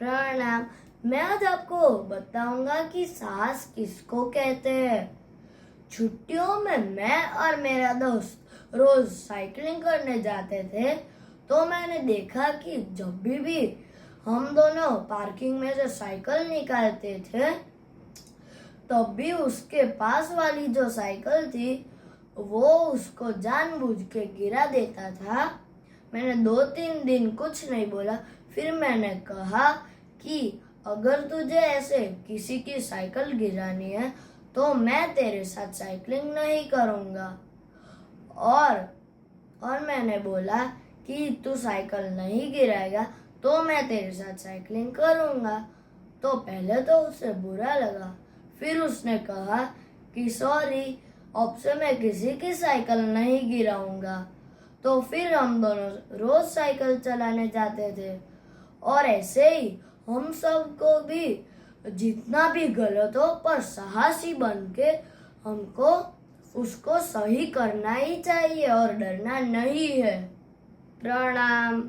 प्रणाम। मैं आज आपको बताऊंगा कि साहस किसको कहते हैं। छुट्टियों में मैं और मेरा दोस्त रोज साइकिलिंग करने जाते थे, तो मैंने देखा कि जब भी हम दोनों पार्किंग में से साइकिल निकालते थे, तब भी उसके पास वाली जो साइकिल थी वो उसको जानबूझ के गिरा देता था। मैंने 2-3 दिन कुछ नहीं बोला। फिर मैंने कहा कि अगर तुझे ऐसे किसी की साइकिल गिरानी है तो मैं तेरे साथ साइकिलिंग नहीं करूँगा। और मैंने बोला कि तू साइकिल नहीं गिराएगा तो मैं तेरे साथ साइकिलिंग करूँगा। तो पहले तो उसे बुरा लगा, फिर उसने कहा कि सॉरी, अब से मैं किसी की साइकिल नहीं गिराऊंगा। तो फिर हम दोनों रोज साइकिल चलाने जाते थे, और ऐसे ही हम सबको भी जितना भी गलत हो पर साहसी बन के हमको उसको सही करना ही चाहिए और डरना नहीं है। प्रणाम।